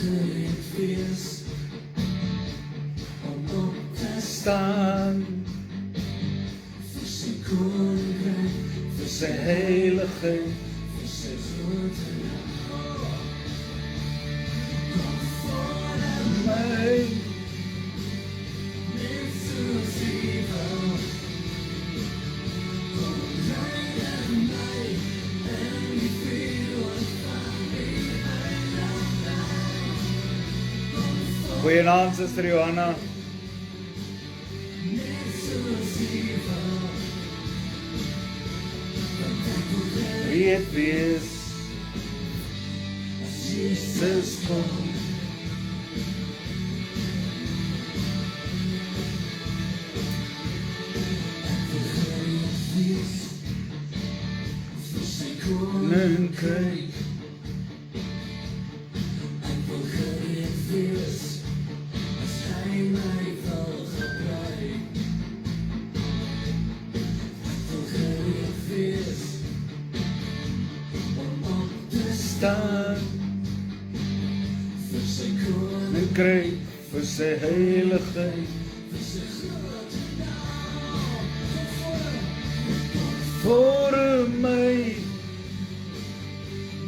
gereed wees om op te staan vir sy koninkryk, vir sy heiligheid. vir sy grote naam. Kom voor My net soos U wil. Kom rein in my en die vuur van die heiligheid. goeienaand, Suster Johanna. Net soos U wil. Want ek wil Gereed wees, as Jesus kom. Ek wil gereed wees vir sy koninkryk. Ek wil gereed wees as hy my wil gebruik. Ek wil gereed wees om op te staan vir sy koninkryk, en kry vir sy heiligheid. vir sy grote naam. Voor my,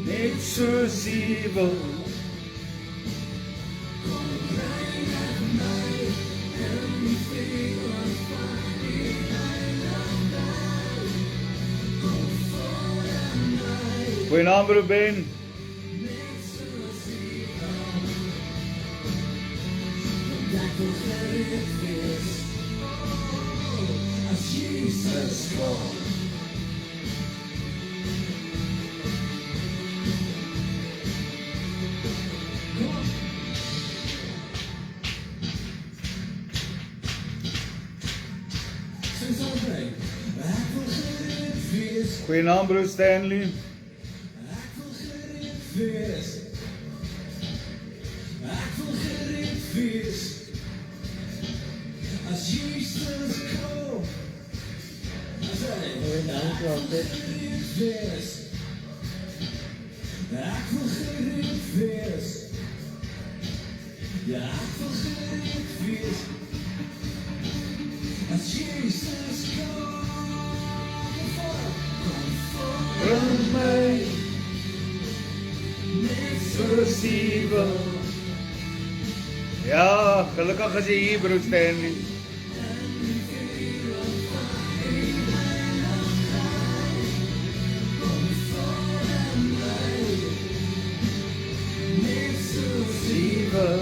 net soos U wil. Kom rein in my en die vuur van die heiligheid. Kom voor my. Goeienaand, Ruben. Net soos U wil. Want ek wil gereed wees as Jesus kom. Sing saam, ek wil gereed wees. Goeienaand, broer Stanley. Ek wil gereed wees. Ek wil gereed wees. As Jesus kom. As hy gereed wees. Ek wil gereed wees. Ja, ek wil gereed wees. As Jesus kom. Kom voor Bring my net soos U wil. Ja, gelukkig is jy hier, broer Stanley. U wil.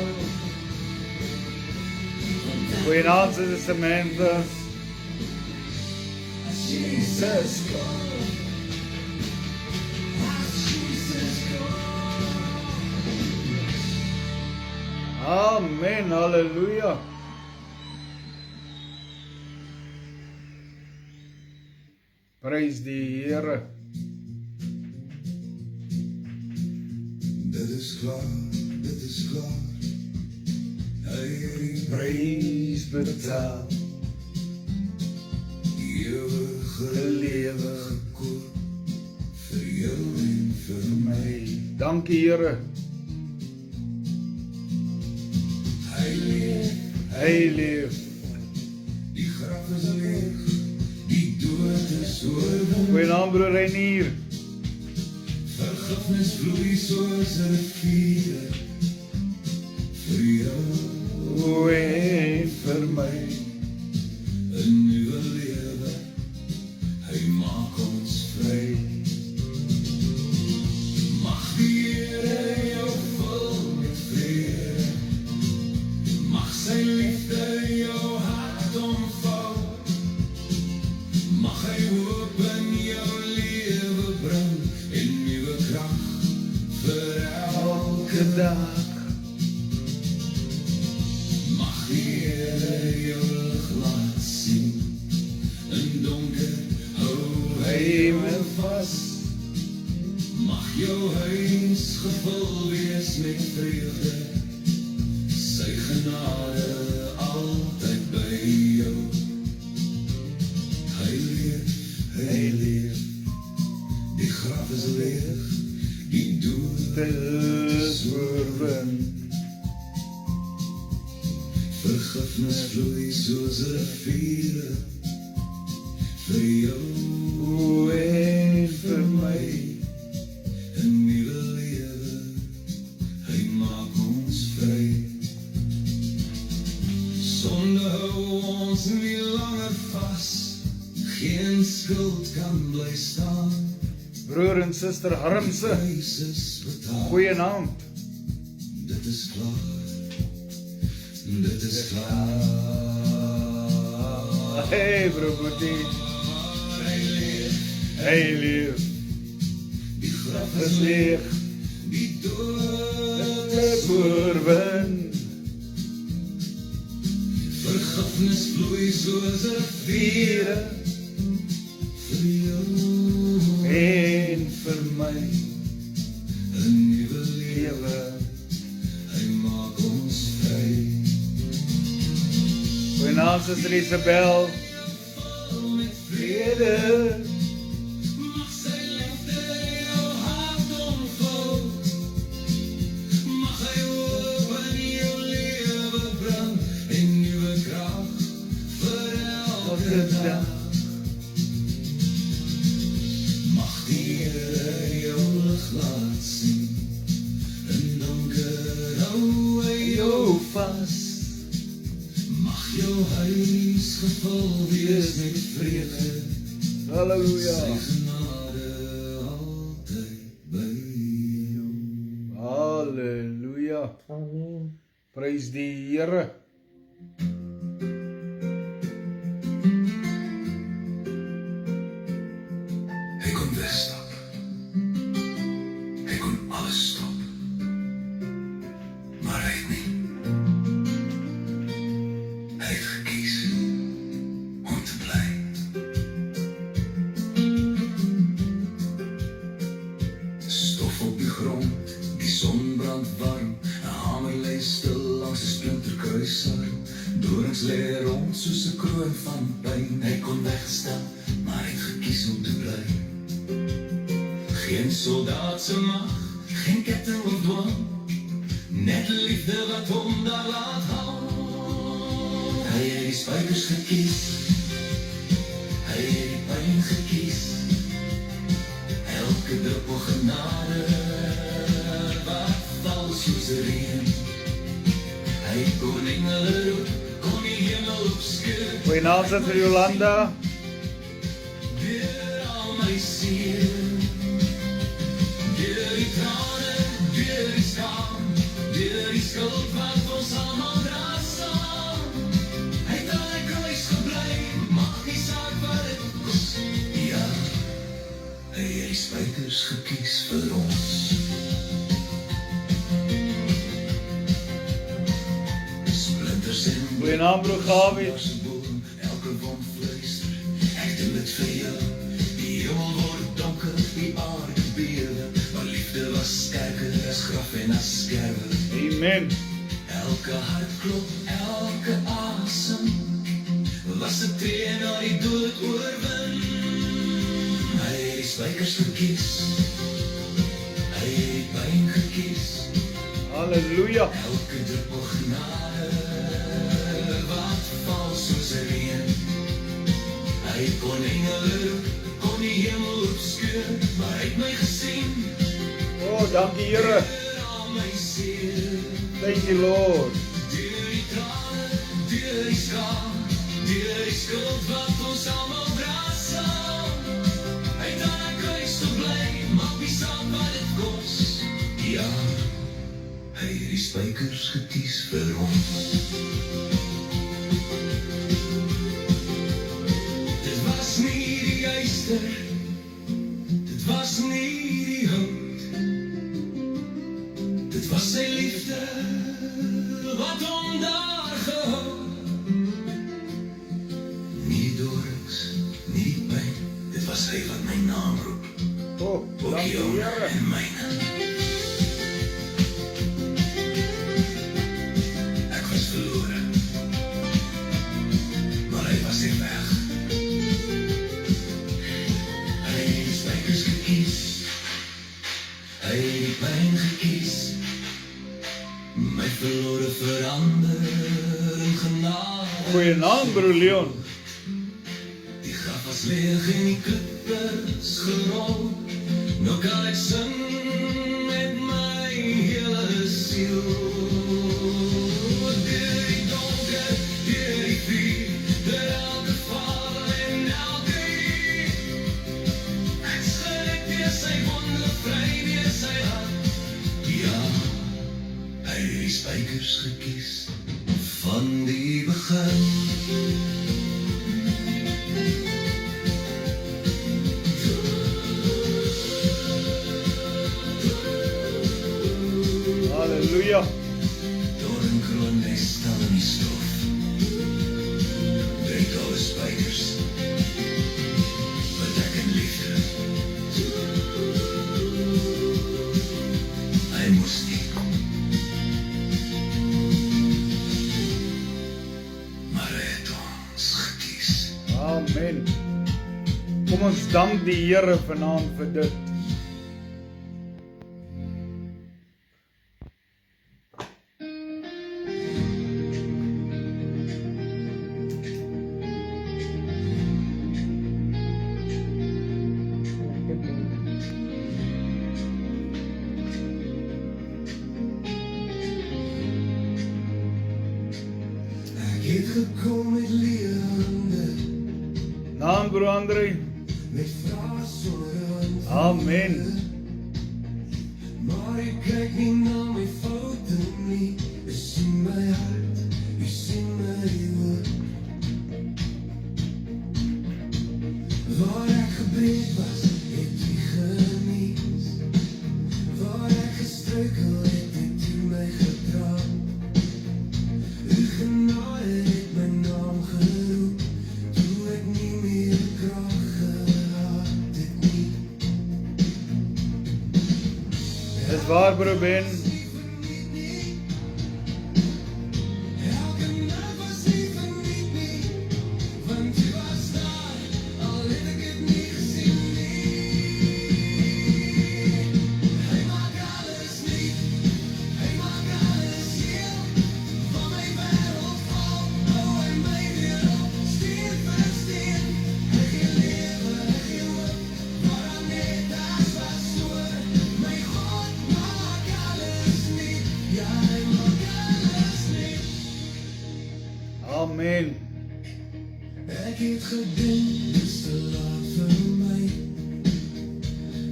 Goeienaand, Suster Samantha. Jesus kom. As Jesus kom. Amen, halleluja. Prys die Here. Dit is klaar, dit is klaar. Hy het die Prys betaal. ewige Lewe gekoop vir jou en vir my. my. Dankie, Here. Hy leef, Hy leef. die graf is leeg, die dood is oorwin. Goeienaand, broer Reinier. Vergifnis vloei soos 'n rivier vir jou. O, en vir my. 'n nuwe lewe, hy maak ons vry. Mag die Here jou vul met vrede, mag sy liefde jou hart omvou, mag hy hoop in jou lewe bring en nuwe krag vir elke dag. Mag die Here jou lig laat sien, in donker hou hy jou vas. Mag jou huis gevul wees met vreugde, sy genade altyd by jou. Hy leef, die graf is leeg, die dood Dis oorwin. Vergifnis vloei soos 'n rivier vir jou en vir my. 'n nuwe lewe. Hy maak ons vry. Sonde hou ons nie langer vas. Geen skuld kan bly staan. Broer en suster Harmse, Prys is betaal. goeienaand. Dit is klaar. Dit is klaar. Hey broer Boetie, Hy leef. hy leef, Die graf is is leeg. leeg, Die dood is oorwin. Vergifnis vloei soos 'n rivier vir jou En vir my 'n nuwe lewe. lewe. Hy maak ons vry. Goeienaand suster Isabel, Met vrede, mag sy liefde jou hart omvou. Mag hy hoop in jou lewe bring en nuwe krag vir elke dag. Mag die Here jou lig laat sien. In donker hou hy jou vas. Mag jou huis gevul wees met vrede. halleluja, Sy genade altyd by jou. halleluja, Amen. prys die Here. Hy kon wegstap. Hy kon alles stop. Maar hy het nie. Hy het gekies om te bly. Stof op die grond, die son brand warm. 'n hamer lê stil langs 'n splinterkruisarm. Dorings lê rond soos 'n kroon van pyn. Hy kon wegstap, maar hy het gekies om te bly. Geen soldaat se mag, geen ketting of dwang. Net liefde wat hom daar laat hang. Hy het die spykers gekies. Hy het die pyn gekies. Elke druppel genade wat val soos reën. Hy kon engele roep, kon die hemel opskeur. Goeienaand suster Jolanda, Deur al my seer. Deur die trane, deur die skaam. Deur die skuld wat ons almal dra saam. Hy het aan die kruis gebly, mag nie saak wat dit kos. Ja, hy het die spykers gekies vir ons. Splinters en goeienaand broer Gawie, elke wond fluister, ek doen dit vir jou. Die hemel word donker, die aarde bewe, maar liefde was sterker as graf en as skerwe. amen, Elke hart klop, elke asem, was 'n tree na die dood oorwin. Hy het die spykers gekies, hy het die pyn gekies. halleluja, Elke druppel genade wat val soos 'n reën. Hy kon engele roep, kon die hemel opskeur, maar hy het my gesien. dankie Here, Deur al my seer, thank you Lord, deur die trane, deur die skaam, deur die skuld wat ons almal dra saam. Hy het aan die kruis gebly, maak nie saak wat dit kos. Ja, hy het die spykers gekies vir ons. Dit was nie die yster, dit was nie die hout. Dit was sy liefde wat hom daar gehou. Nie die dorings, nie die pyn, dit was hy wat my naam roep. Ook dankie jou Here, en myne. Ek was verlore, maar hy was nie weg. Hy het die spykers gekies, hy het die pyn gekies. My verlore verander in genade. Goeie naam, broer Leon. Die graf was leeg en die klippe is gerol. Nou kan ek sing met my hele siel. Deur die donker, deur die vuur, deur elke val en elke uur. Ek skrik weer sy wonde vry, weer sy hand. Ja, hy het die spykers gekies van die begin. Halleluja. Doornkroon lê stil in die stof. Breek alle spykers. Bedek in liefde. Hy moes nie. Maar hy het ons gekies. Amen. Kom ons dank die Here vanaand vir dit. Ek het gekom met leë hande, Naam, broer André. met vrae sonder antwoorde. Amen. Maar ek kyk nie na my foute nie. U sien my hart, u sien my woord. Waar ek gebreek was, het u genees. Waar ek gestruikel het, het u my gedra. U genade het my naam geroep, toe ek nie meer krag gehad het nie. Dis waar, broer Ben. Elke nacht was nie verniet nie, want u was daar, al het ek het nie gesien nie. Hy maak alles nuut, hy maak alles heel, van my wêreld val, hou hy my weer op, steen vir steen. Hy gee lewe, hy gee hoop, waaraan net as was oor. My God maak alles nuut, ja hy maak alles nuut. Amen. Ek het gedink, dis te laat vir my,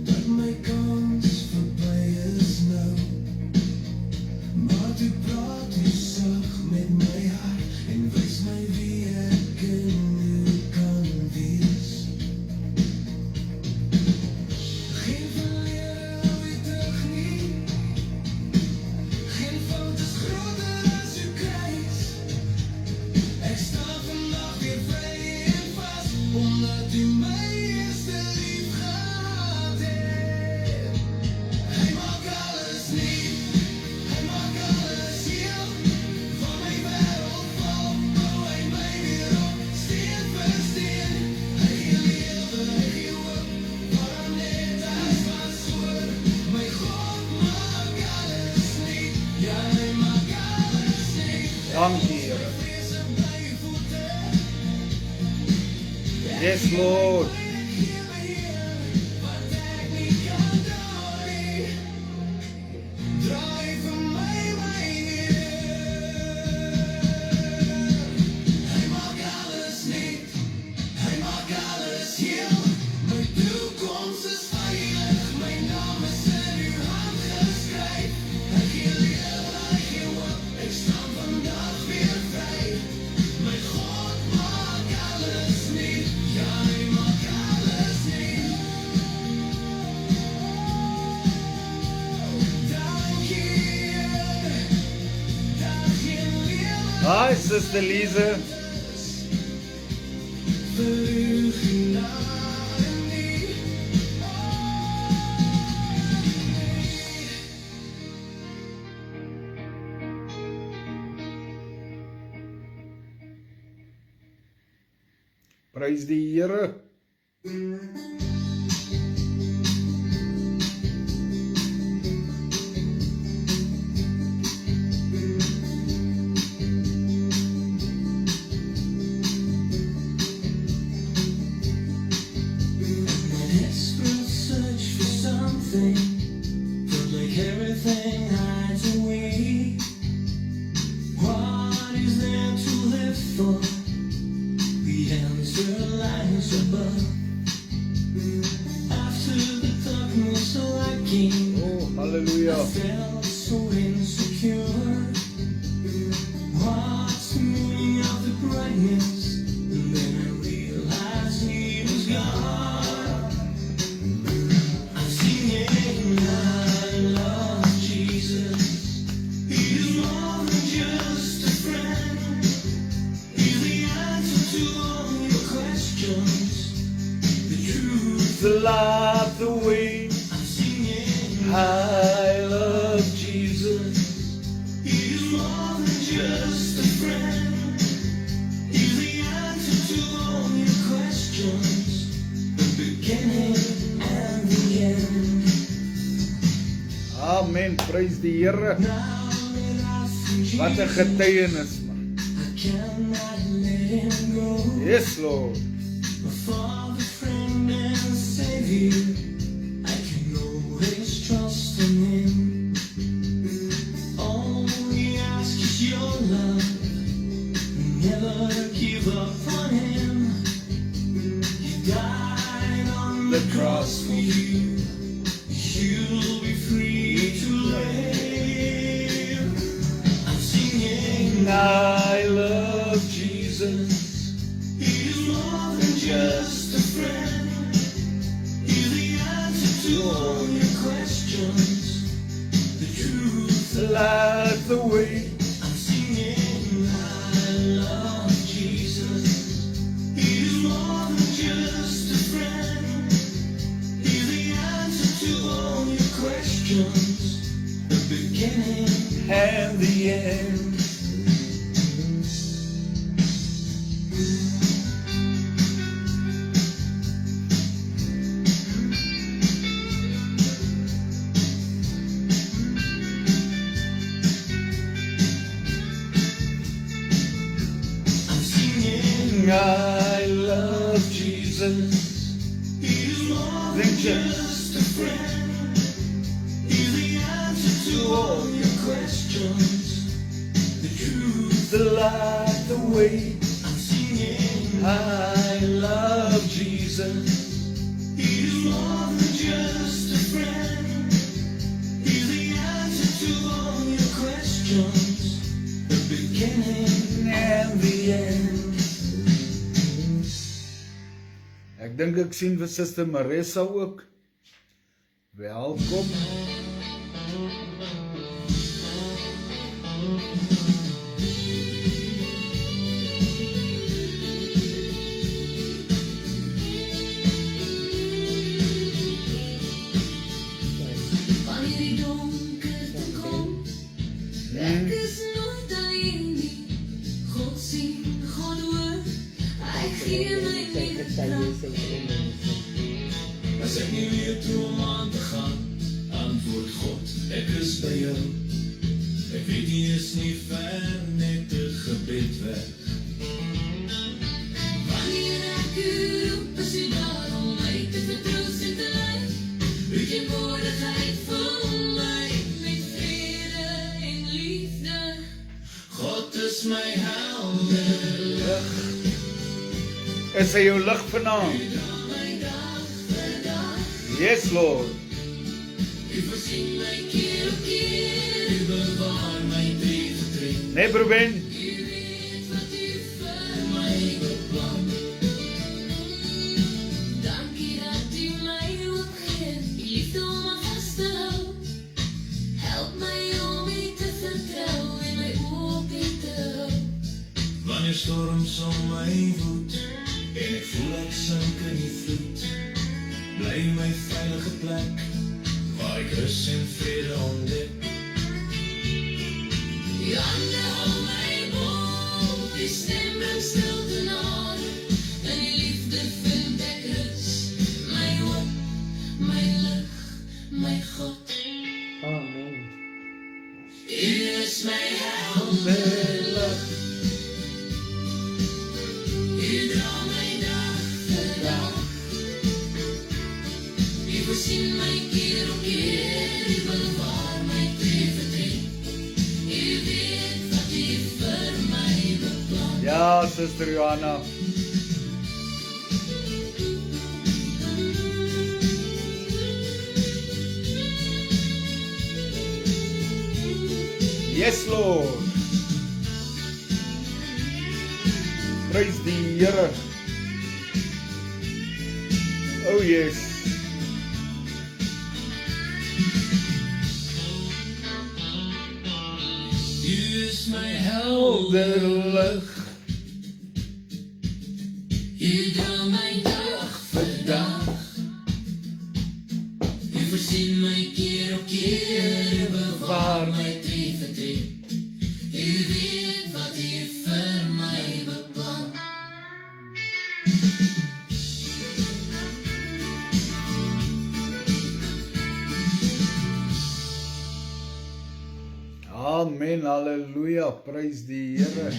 dat my kans verby is nou. Maar toe praat u sag met my hart, en wys my wie ek in u kan wees. Geen verlede hou u terug nie, geen fout is groter as u kruis. Ek staan vandag weer vry en vas, omdat u my eerste lief gehad het. Hy maak alles nuut, hy maak alles heel, van my wêreld val, hou hy my weer op, steen vir steen. Hy gee lewe, hy gee hoop, waaraan net as was oor. My God maak alles nuut, ja hy maak alles nuut. Dankie, Here. Vrees op my voete, Yes, Lord. wat ek nie kan dra nie. Draai vir my Heer. Hy maak alles nuut, hy maak alles heel. My toekoms is veilig, my naam is in uw hand geskryf. Hy gee lewe, hy gee hoop, ek staan vandag weer vry. My God maak alles nuut, ja hy maak alles nuut. Dankie Heer, daar geen lewe Hi, Sister Lise. vir u genade nie. Prys die Here. Halleluja. Felt so insecure. What's the meaning of the brightness? And then I realized he was gone. I'm singing, I love Jesus. He's more than just a friend. He's the answer to all your questions. The truth, The light, the way. I'm singing, I love Jesus. He's more than just a friend. He's the answer to all your questions. The beginning and the end. Amen. Prys die Here. Now that I've seen Wat 'n Jesus, getuienis, man. I cannot let him go. Yes, Lord. My Father, friend, and Savior, I can always trust in Him. All we ask is your love. Never give up on Him. He died on the cross for you. You'll be free to live. I'm singing, I love Jesus. He's more than just a friend. He's the answer to all your questions. The truth, The light, the way. I'm singing, I love Jesus. He's more than just a friend. He's the answer to all your questions. The beginning And the end. I'm singing, I love Jesus. He's more than just a friend. He's the answer to all your questions. The truth, The light, the way. I'm singing, I love Jesus. He's more than just a friend. He's the answer to all your questions. The beginning And the end. Ek dink ek sien vir Suster Marissa ook. Welkom. Wanneer die donkerte kom, ek is nooit alleen nie. God sien, God hoor, hy gee my weer krag. As ek nie weet hoe om aan te gaan, antwoord God, ek is by jou. Ek weet nie is nie ver, net 'n gebed weg. Wanneer ek u roep, is u daar om my te vertroos en te lei. U teenwoordigheid vul my met vrede en liefde. God is my helder, Is hy jou lig vanaand? My dag vir dag, Yes, Lord. u voorsien my keer op keer. U bewaar my tree vir tree. Nee, broer Ben. U weet wat u vir my beplan. Dankie dat u my ook gee, u liefde om my vas te hou. Help my om u te vertrou en my oop u te hou. Wanneer storms om my woed, en ek voel ek sink in die vloed, bly my veilige plek, waar ek rus en vrede ontdek. U hande hou my boop, u stem bring stilte nader. In u liefde vind ek rus, my hoop, my lig, my God. Amen. U is my helder, u dra my dag vir dag. U voorsien my keer op keer, u bewaar my tree vir tree. U weet wat u vir my beplan. Ja, Suster Johanna. Yes, Lord. Prys die Here. Oh yes. U is my helder lig. U dra my dag vir dag. U voorsien my keer op keer. U bewaar my tree vir tree. U weet wat u vir my beplan. Amen, halleluja, prys die Here.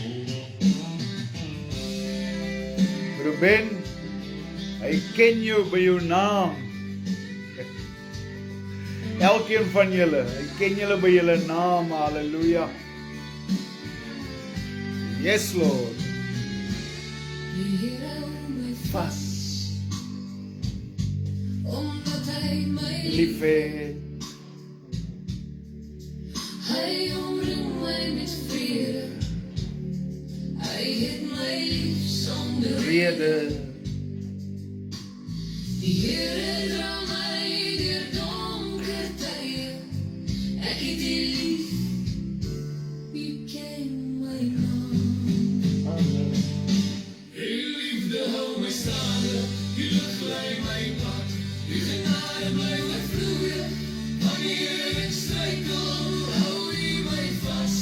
Ruben, hy ken jou by jou naam. Elkeen van julle, hy ken julle by julle naam, halleluja. Yes, Lord. Die Here hou my Vas, omdat hy my lief het. Hy omring my met vrede. Hy het my lief sonder Rede, Die Here dra my deur donker tye. Ek het U lief. U ken my naam. U liefde hou my staande. U lig lei my pad. U genade bly oorvloeie. Wanneer ek struikel, hou U my vas.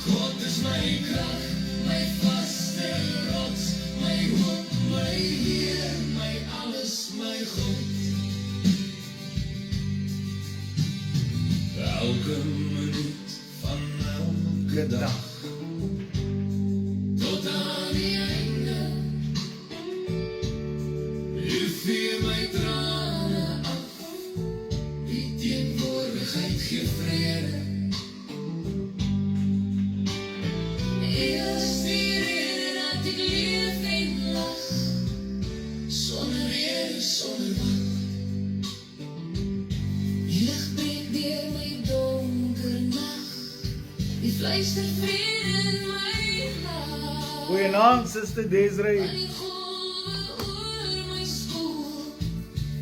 God is my krag, my vaste rots, my hoop, my Heer, my alles, my God. Elke minuut van elke dag tot aan die einde. U vee my trane af. Die teenwoordigheid gee vrede. U is die rede dat ek leef en lag. Sonder rede, sonder wat. Die lig breek deur my donker nag. Die fluister vrede in my hart. Goeienaand, Suster Desiree. Van die golwe oor my skool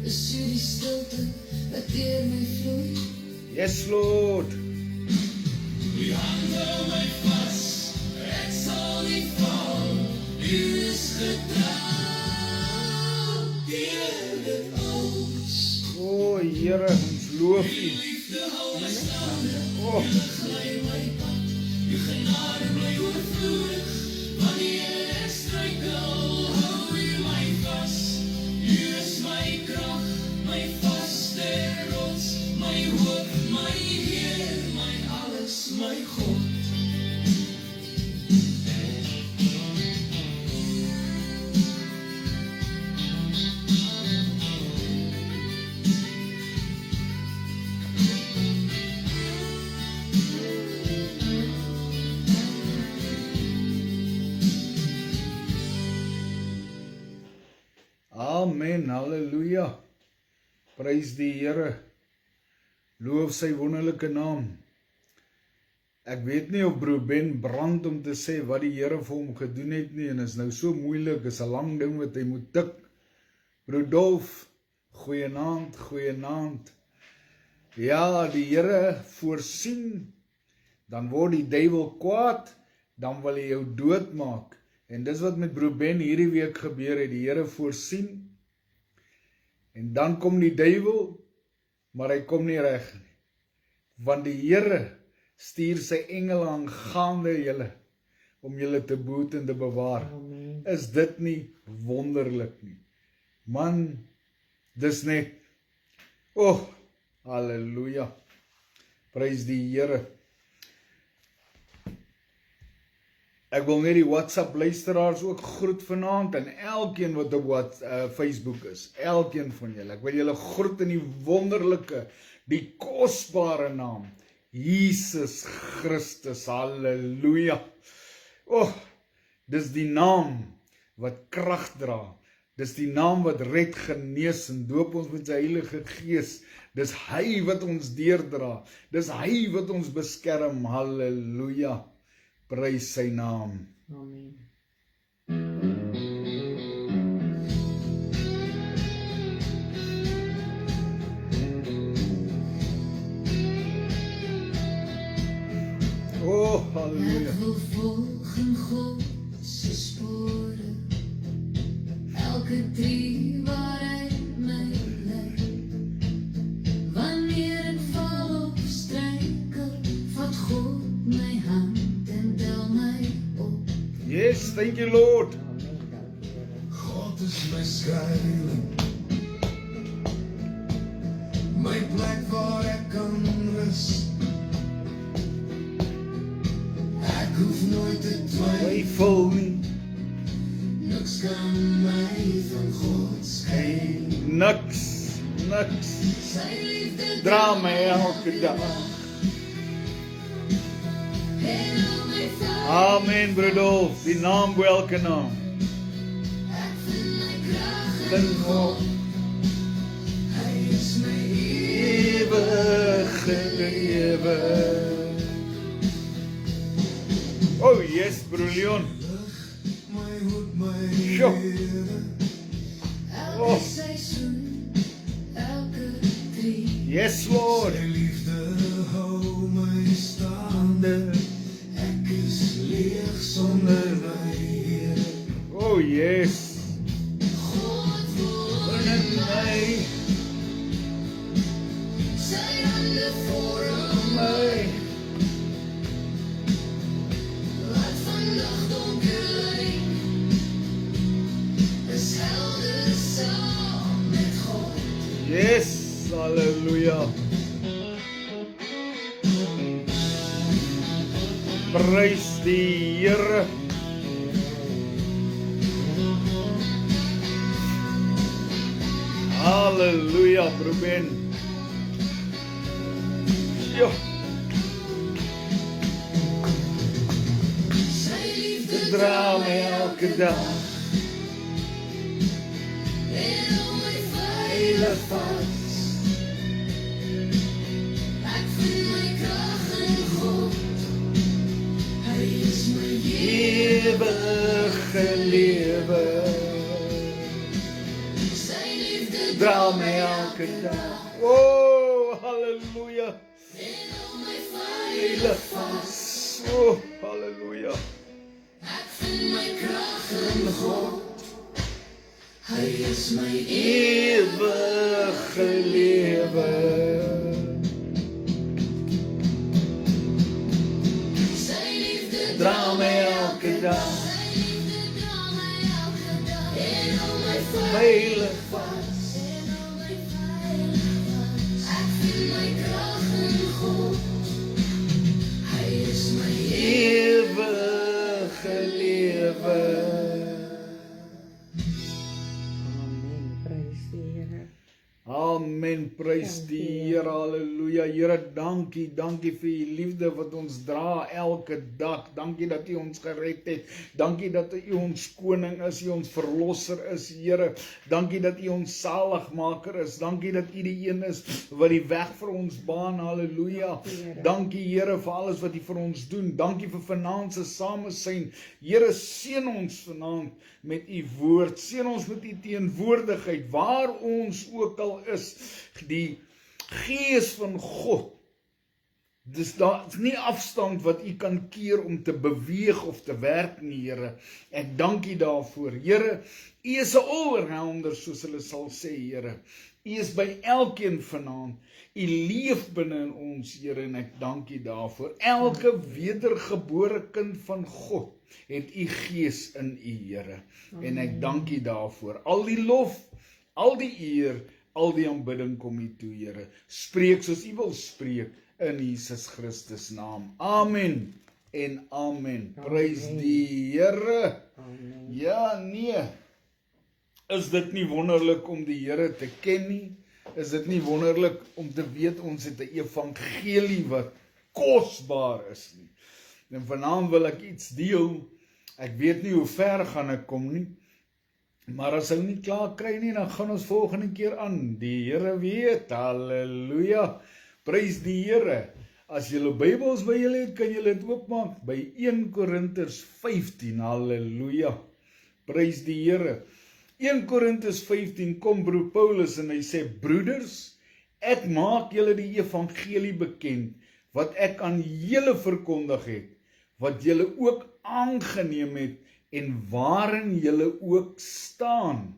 is U die stilte wat deur my vloei. Yes, Lord. U hand hou my vas, ek sal nie val. U is getrou deur dit alles. O, Here, ons loof U. Liefde hou my staande. O, Lei my pad, U genade bly oorvloedig. Wanneer ek struikel, hou U my vas. U is my krag, my vaste rots, my hoop, my Heer, my alles, my God. amen, halleluja. Prys die Here. Loof sy wonderlike naam. Ek weet nie of broer Ben brand om te sê wat die Here vir hom gedoen het nie, en is nou so moeilik, is 'n lang ding wat hy moet tik. Broer Dolf, goeienaand, goeienaand. Ja, die Here voorsien, dan word die duiwel kwaad, dan wil hy jou doodmaak. En dis wat met broer Ben hierdie week gebeur het, die Here voorsien, en dan kom die duiwel, maar hy kom nie reg nie. Want die Here stuur sy engele aangaande julle, om julle te behoed en te bewaar. Amen. Is dit nie wonderlik nie? Man, dis net, halleluja, prys die Here. Ek wil net die WhatsApp luisteraars ook groet vanaand, en elkeen wat op Facebook is, elkeen van julle, ek wil julle groet in die wonderlike, die kosbare naam, Jesus Christus, halleluja. Dis die naam wat krag dra, Dis die naam wat red, genees en doop ons met sy Heilige Gees. Dis hy wat ons deurdra. Dis hy wat ons beskerm. Halleluja. Prys sy naam. Amen. Oh, halleluja. Ek wil volg in God se spore, elke tree waar hy my lei. Wanneer ek val of struikel, vat God my hand en tel my op. Yes, thank you Lord. Amen. Dankie, Here. God is my skuiling, my plek waar ek kan rus. Ek hoef nooit te Twyfel nie, niks kan my van God skei. niks. Sy liefde Dra my elke dag. en al my fout. Amen, Brodolf. Die naam bo elke naam. Ek vind my krag In God, hy is my ewige lewe. Oh yes, Broer Leon. My hoed, my Sjoe. Here, elke Oh. seisoen, elke tree. Yes, Lord. sy liefde hou my staande. Ek is leeg sonder my Here. Oh yes. God woon In in my, my, sy hande voor hom. my. Laat vandag donker lyn, is helder saam met God. Yes, halleluja. Prys die Here. Halleluja, Ruben. Ja, Sy liefde dra my elke dag en hou my veilig vas. Ek vind my krag in God, hy is my ewige lewe. Sy liefde Dra my elke dag. Oh, halleluja. en hou my veilig vas. Oh, halleluja. Ek vind my krag in God, hy is my Ewige lewe. Sy liefde Dra my elke dag Sy liefde dra my elke dag en hou my veilig vas. En hou my veilig vas. Ek vind my krag in God, hy is my ewige lewe. Amen. Prys die Here. Amen, prys die Here, halleluja. Here, dankie vir u liefde wat ons dra elke dag. Dankie dat u ons gered het. Dankie dat u ons koning is, u ons verlosser is, Here. Dankie dat u ons saligmaker is. Dankie dat u die een is wat die weg vir ons baan, halleluja. Dankie Here vir alles wat u vir ons doen. Dankie vir vanaand se samesyn. Here, seën ons vanaand met u woord. Seën ons met u teenwoordigheid waar ons ook al is. Die Gees van God. Dis daar is nie afstand wat u kan keer om te beweeg of te werk nie, Here. Ek dank u daarvoor. Here, u is 'n allrounder, soos hulle sal sê, Here. U is by elkeen vanaand. U leef binne in ons, Here, en ek dank u daarvoor. Elke wedergebore kind van God het u Gees in u, Here. En ek dank u daarvoor. Al die lof, al die eer, al die aanbidding kom u toe, Here. Spreek soos u wil spreek in Jesus Christus naam. Amen en amen. Prys die Here. Amen. Ja, nee. Is dit nie wonderlik om die Here te ken nie? Is dit nie wonderlik om te weet ons het 'n evangelie wat kosbaar is nie? En vanaand wil ek iets deel. Ek weet nie hoe ver gaan ek kom nie. Maar as hy nie klaar kry nie, dan gaan ons volgende keer aan. Die Here weet, halleluja, prys die Here. As julle Bybels by julle het, kan julle dit oopmaak by 1 Korintiërs 15, halleluja, prys die Here. 1 Korintiërs 15 kom broer Paulus en hy sê, broeders, ek maak julle die evangelie bekend, wat ek aan julle verkondig het, wat julle ook aangeneem het, en waarin julle ook staan,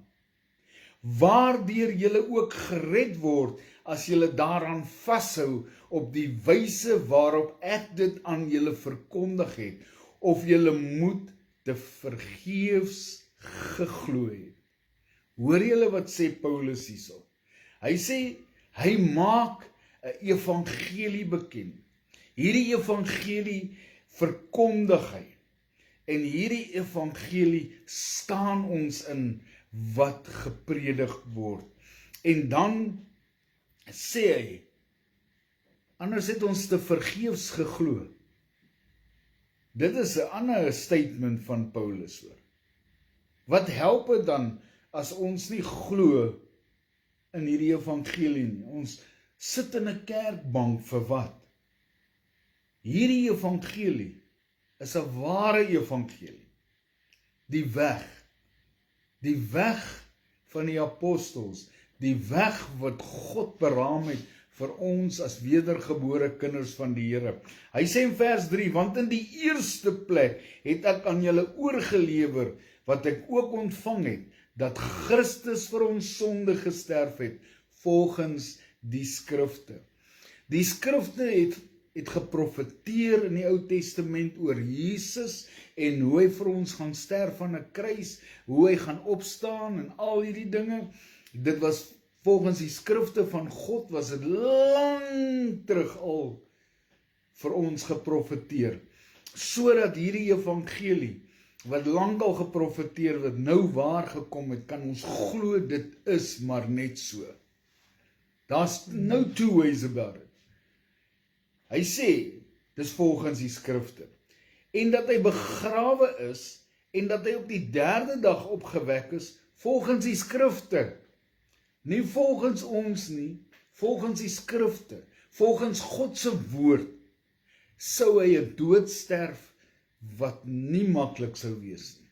waardeur julle ook gered word, as julle daaraan vashou, op die wyse waarop ek dit aan julle verkondig het, of julle moet te vergeefs geglo het. Hoor julle wat sê Paulus hierso? Hy sê, hy maak 'n evangelie bekend. Hierdie evangelie verkondig hy. En hierdie evangelie staan ons in wat gepredig word. En dan sê hy, anders het ons te vergeefs geglo. Dit is 'n ander statement van Paulus hoor. Wat help dit dan as ons nie glo in hierdie evangelie nie? Ons sit in 'n kerkbank vir wat? Hierdie evangelie is 'n ware evangelie. Die weg van die apostels, die weg wat God beraam het vir ons as wedergebore kinders van die Here. Hy sê in vers 3, want in die eerste plek het ek aan julle oorgelewer wat ek ook ontvang het, dat Christus vir ons sonde gesterf het, volgens die skrifte. Die skrifte het geprofeteer in die Ou Testament oor Jesus en hoe hy vir ons gaan sterf aan 'n kruis, hoe hy gaan opstaan en al hierdie dinge. Dit was volgens die skrifte van God, was dit lang terug al vir ons geprofeteer, sodat hierdie evangelie wat lank al geprofeteer word, nou waar gekom het, kan ons glo dit is maar net so. Daar's no two ways about it. Hy sê, dis volgens die skrifte, en dat hy begrawe is, en dat hy op die 3de dag opgewek is, volgens die skrifte, nie volgens ons nie, volgens die skrifte, volgens God se woord, sou hy 'n dood sterf, wat nie maklik sou wees nie.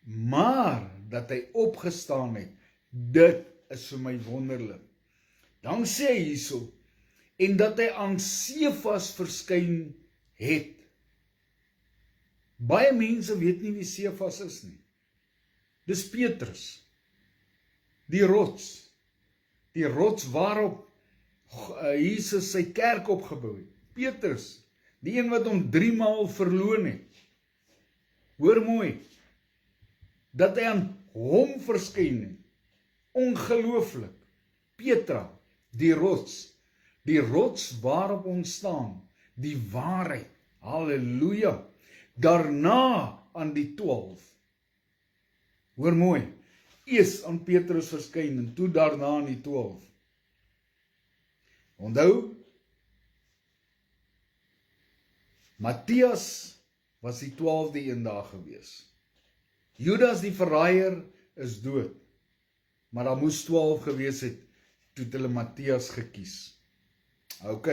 Maar, dat hy opgestaan het, dit is vir my wonderlik. Dan sê hy hierso, en dat hy aan Sefas verskyn het. Baie mense weet nie wie Sefas is nie. Dis Petrus, die rots waarop Jesus sy kerk opgebou het. Petrus, die een wat hom 3 maal verloon het. Hoor mooi, dat hy aan hom verskyn het. Ongelooflik. Petra, die rots waarop ons staan, die waarheid, halleluja, daarna aan die 12. Hoor mooi, eers aan Petrus verskyn en toe daarna aan die 12. Onthou, Matthias was die 12de eendag gewees. Judas die verraaier is dood, maar daar moes 12 gewees het, toe het hulle Matthias gekies. Ok,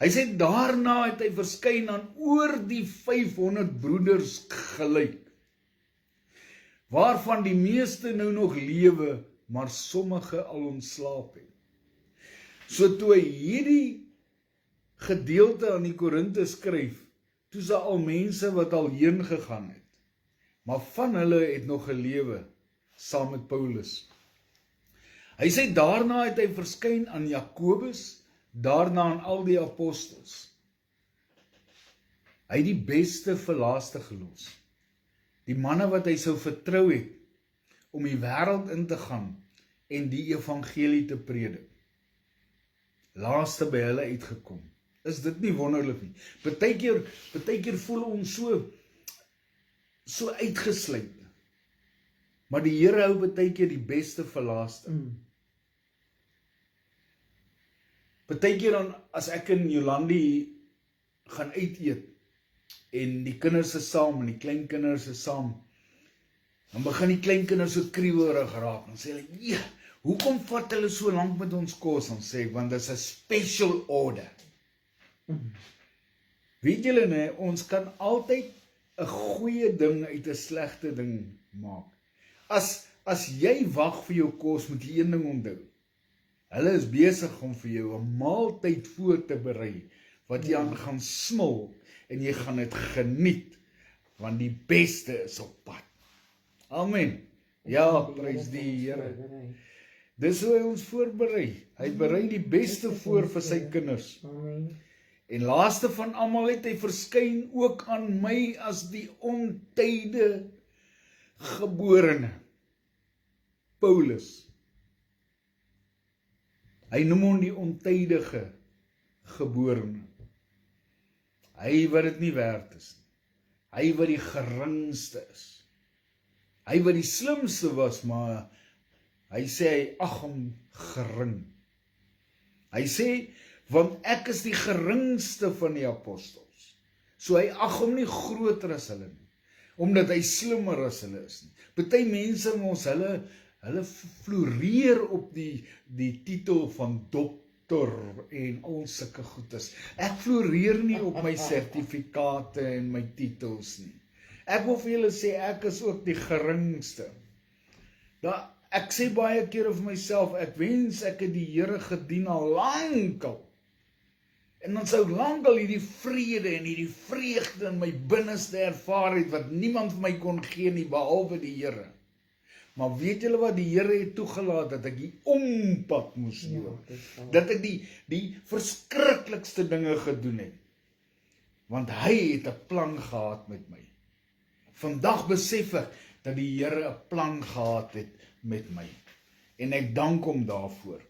hy sê daarna het hy verskyn aan oor die 500 broeders gelyk, waarvan die meeste nou nog lewe, maar sommige al ontslaap het. So toe hy hierdie gedeelte aan die Korinte skryf, toe is daar al mense wat al heen gegaan het, maar van hulle het nog gelewe, saam met Paulus. Hy sê daarna het hy verskyn aan Jakobus, daarna aan al die apostels. Hy het die beste vir laaste gelos. Die manne wat hy sou vertrou het, om die wêreld in te gaan, en die evangelie te predik. Laaste by hulle uitgekom. Is dit nie wonderlik nie? Partykeer voel ons so uitgesluit. Maar die Here hou partykeer die beste vir laaste. Partykeer dan, as ek in Jolandi gaan uit eet, en die kinders is saam, en die kleinkinders is saam, Dan begin die kleinkinders so kriewelrig raak, dan sê hulle, ja, hoekom vat hulle so lank met ons kos? Dan sê ek, want dit is 'n special order. Weet julle nie, ons kan altyd 'n goeie ding uit 'n slegte ding maak. As jy wag vir jou kos, moet jy een ding onthou. Hulle is besig om vir jou 'n maaltyd voor te berei, wat jy aan gaan smil, en jy gaan dit geniet, want die beste is op pad. Amen. Ja, prys die Here. Dis hoe hy ons voorberei. Hy berei die beste voor vir sy kinders. Amen. En laaste van almal het hy verskyn ook aan my as die ontydige geborene. Paulus. Hy noem hom die ontydige geborene. Hy wat dit nie werd is nie. Hy wat die geringste is. Hy wat die slimste was, maar hy sê hy ag hom gering. Hy sê, want ek is die geringste van die apostels. So hy ag hom nie groter as hulle nie, omdat hy slimmer as hulle is nie. Party mense ons, hulle floreer op die titel van dokter en al sulke goedes. Ek floreer nie op my sertifikate en my titels nie. Ek wil vir julle sê, ek is ook die geringste. Ek sê baie keer vir myself, ek wens ek het die Here gedien al lankal. En dan sou ek lankal hierdie vrede en hierdie vreugde in my binneste ervaar het, wat niemand vir my kon gee nie, behalwe die Here. Maar weet julle wat, die Here het toegelaat dat ek die ompad moes loop. Dat ek die verskriklikste dinge gedoen het. Want hy het 'n plan gehad met my. Vandag besef ek dat die Here 'n plan gehad het met my. En ek dank hom daarvoor.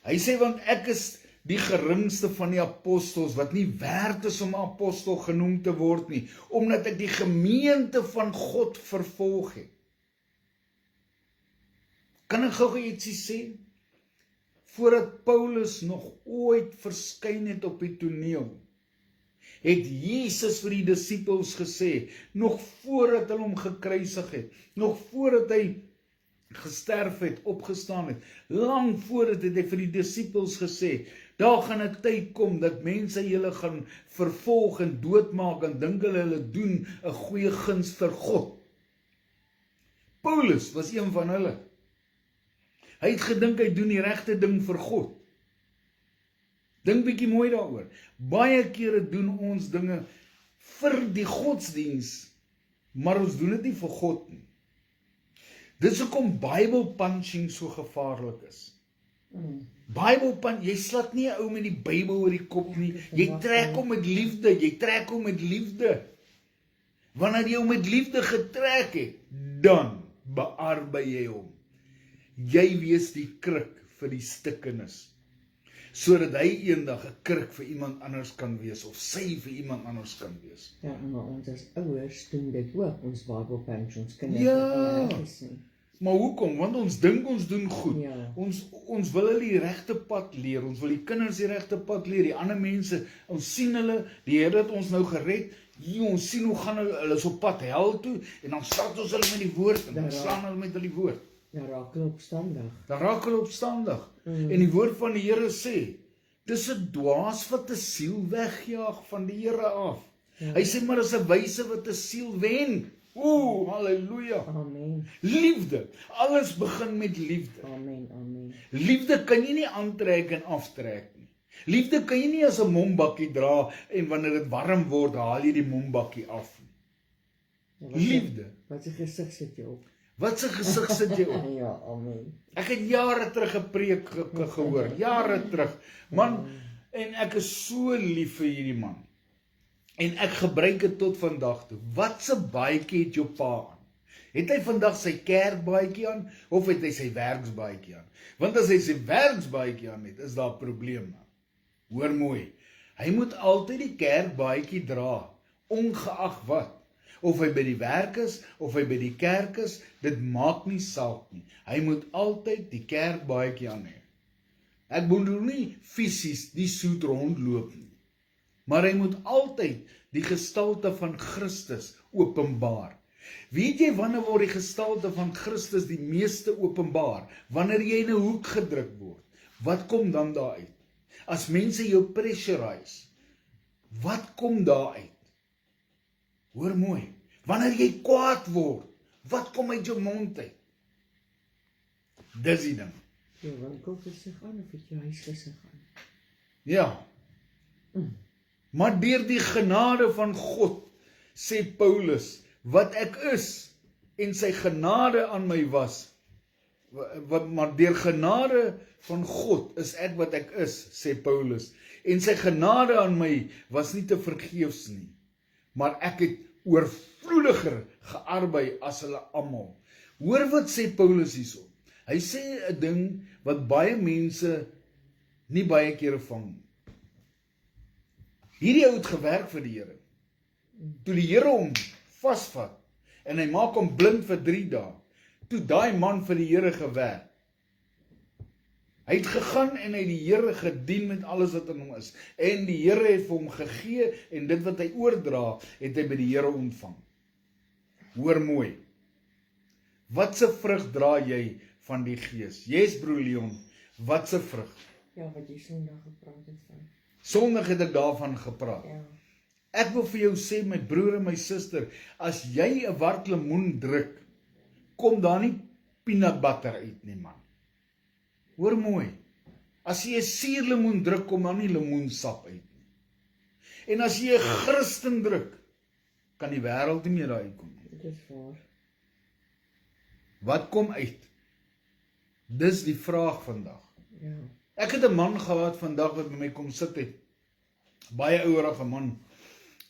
Hy sê, want ek is die geringste van die apostels, wat nie werd is om apostel genoem te word nie, omdat ek die gemeente van God vervolg het. Kan ek gou ietsie sê? Voordat Paulus nog ooit verskyn het op die toneel, het Jesus vir die disippels gesê, nog voordat hulle hom gekruisig het, nog voordat hy gesterf het, opgestaan het, lang voordat het hy vir die disippels gesê, daar gaan 'n tyd kom dat mense julle gaan vervolg en doodmaak en dink hulle doen 'n goeie guns vir God. Paulus was een van hulle. Hy het gedink hy doen die regte ding vir God. Dink bietjie mooi daaroor. Baie kere doen ons dinge vir die godsdiens, maar ons doen dit nie vir God nie. Dis hoekom Bible punching so gevaarlik is. Jy slat nie 'n ou met die Bybel oor die kop nie. Jy trek hom met liefde. Wanneer jy hom met liefde getrek het, dan bearbei jy hom. Jy wees die kruk vir die stikkenis, sodat hy eendag 'n kruk vir iemand anders kan wees, of sy vir iemand anders kan wees. Ja, maar ons as ouers doen dit ook, ons Bible punch, ons kinders. Ja. Maar hoekom? Want ons dink ons doen goed. Ja. Ons wil hulle die regte pad leer, ons wil die kinders die regte pad leer, die ander mense, ons sien hulle, die Here het ons nou gered, ons sien hoe gaan hulle is op pad hel toe, en dan start ons hulle met die woord, en dan slaan hulle met hulle die woord. Dan raak hulle opstandig. En die woord van die Here sê, dis 'n dwaas wat 'n siel wegjaag van die Here af. Ja. Hy sê, maar is 'n wyse wat 'n siel wen. Halleluja. Amen. Liefde, alles begin met liefde. Amen. Liefde kan jy nie aantrek en aftrek nie. Liefde kan jy nie as 'n mombakkie dra, en wanneer dit warm word, haal jy die mombakkie af nie. Liefde. Wat 'n gesig sit jy op? Wat se gesig sit jy op? Ja, amen. Ek het jare terug 'n preek gehoor, jare terug. Man, en ek is so lief vir hierdie man. En ek gebruik dit tot vandag toe. Wat se baadjie het jou pa aan? Het hy vandag sy kerkbaadjie aan, of het hy sy werksbaadjie aan? Want as hy sy werksbaadjie aan het, is daar 'n probleem. Hoor mooi, hy moet altyd die kerkbaadjie dra, ongeag wat. Of hy by die werk is, of hy by die kerk is, dit maak nie saak nie. Hy moet altyd die kerkbaadjie aan hê. Ek bedoel nie fisies die soet rondloop nie, maar hy moet altyd die gestalte van Christus openbaar. Weet jy wanneer word die gestalte van Christus die meeste openbaar? Wanneer jy in 'n hoek gedruk word. Wat kom dan daar uit? As mense jou pressurize, wat kom daar uit? Hoor mooi, wanneer jy kwaad word, wat kom uit jou mond uit? Dis die ding. Jou winkel gesig aan of het jou huis gesig aan? Ja. Maar deur die genade van God, sê Paulus, wat ek is, en sy genade aan my was, maar deur genade van God is ek wat ek is, sê Paulus, en sy genade aan my was nie te vergeefs nie, maar ek het oorvloediger gearbei as hulle almal. Hoor wat sê Paulus hierso? Hy sê 'n ding wat baie mense nie baie kere vang. Hierdie ou het gewerk vir die Here. Toe die Here hom vasvat en hy maak hom blind vir 3 dae, toe daai man vir die Here gewerk. Hy het gegaan en hy het die Here gedien met alles wat in hom is. En die Here het vir hom gegee en dit wat hy oordra, het hy by die Here ontvang. Hoor mooi. Wat se vrug dra jy van die Gees? Yes, broer Leon, wat se vrug? Ja, wat jy Sondag gepraat het van. Sondag het ek daarvan gepraat. Ja. Ek wil vir jou sê, my broer en my suster, as jy 'n wart lemoen druk, kom daar nie peanut butter uit nie, man. Hoor mooi. As jy 'n suurlemoen druk, kom daar nie lemoensap uit nie. En as jy 'n Christen druk, kan die wêreld nie meer daar uitkom nie. Dit is waar. Wat kom uit? Dis die vraag vandag. Ja. Ek het 'n man gehad vandag wat met my kom sit het. Baie ouerige man.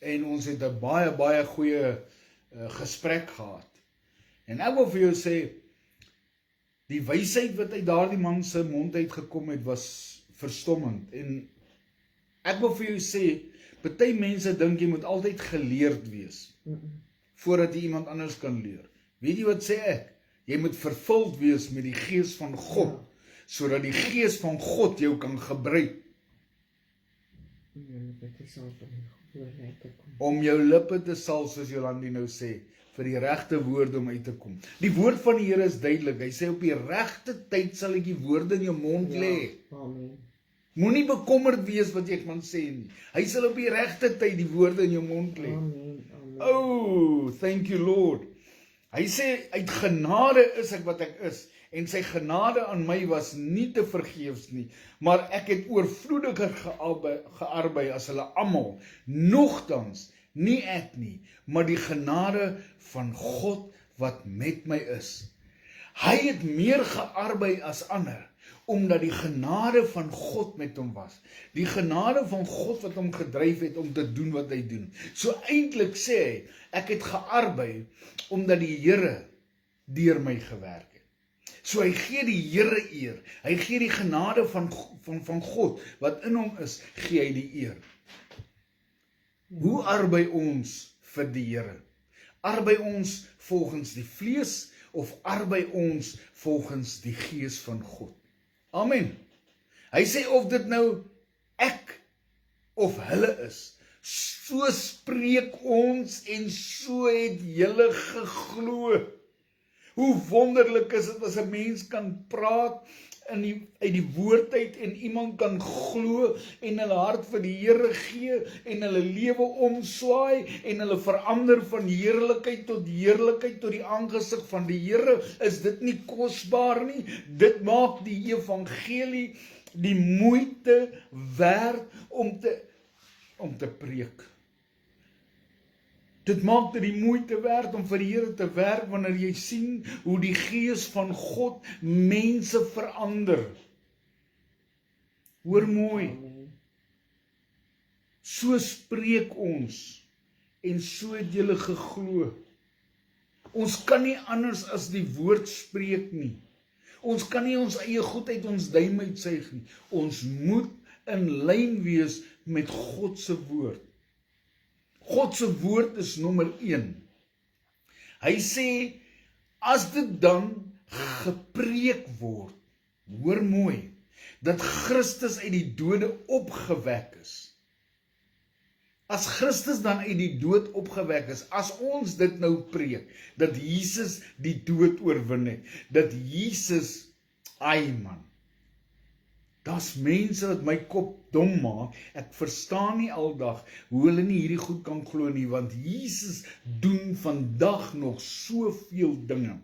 En ons het 'n baie goeie gesprek gehad. En ek wil vir jou sê, die wysheid wat uit daardie man se mond uit gekom het, was verstommend. En ek wil vir jou sê, party mense dink jy moet altyd geleerd wees, voordat jy iemand anders kan leer. Weet jy wat sê ek? Jy moet vervuld wees met die Gees van God, sodat die Gees van God jou kan gebruik. Om jou lippe te salf, soos Jolandi nou sê, vir die regte woorde om uit te kom. Die woord van die Here is duidelik. Hy sê op die regte tyd sal ek die woorde in jou mond lê. Amen. Moenie bekommerd wees wat jy gaan sê nie. Hy sal op die regte tyd die woorde in jou mond lê. Amen. Amen. Oh, thank you Lord. Hy sê, uit genade is ek wat ek is, en sy genade aan my was nie te vergeefs nie, maar ek het oorvloediger gearbei as hulle almal. Nogtans, nie ek nie, maar die genade van God wat met my is. Hy het meer gearbei as ander, omdat die genade van God met hom was. Die genade van God wat hom gedryf het om te doen wat hy doen. So eintlik sê hy, ek het gearbei, omdat die Here deur my gewerk het. So hy gee die Here eer, hy gee die genade van God, wat in hom is, gee hy die eer. Hoe arbei ons vir die Here? Arbei ons volgens die vlees, of arbei ons volgens die Gees van God? Amen. Hy sê of dit nou ek of hulle is, so spreek ons en so het julle geglo. Hoe wonderlik is dit as 'n mens kan praat uit die woord uit en iemand kan glo en hulle hart vir die Here gee en hulle lewe omswaai en hulle verander van heerlikheid tot die aangesig van die Here. Is dit nie kosbaar nie? Dit maak die evangelie die moeite werd om te preek. Dit maak dit die moeite werd om vir die Here te werk wanneer jy sien hoe die Gees van God mense verander. Hoor mooi. Amen. So spreek ons en so het julle geglo. Ons kan nie anders as die woord spreek nie. Ons kan nie ons eie goed uit ons duim uitsuig nie. Ons moet in lyn wees met God se woord. God se woord is nommer 1. Hy sê, as dit dan gepreek word, hoor mooi, dat Christus uit die dode opgewek is. As Christus dan uit die dood opgewek is, as ons dit nou preek, dat Jesus die dood oorwin het, dat Jesus, ai man, daar's mense wat my kop dom maak, ek verstaan nie aldag hoe hulle nie hierdie goed kan glo nie, want Jesus doen vandag nog soveel dinge.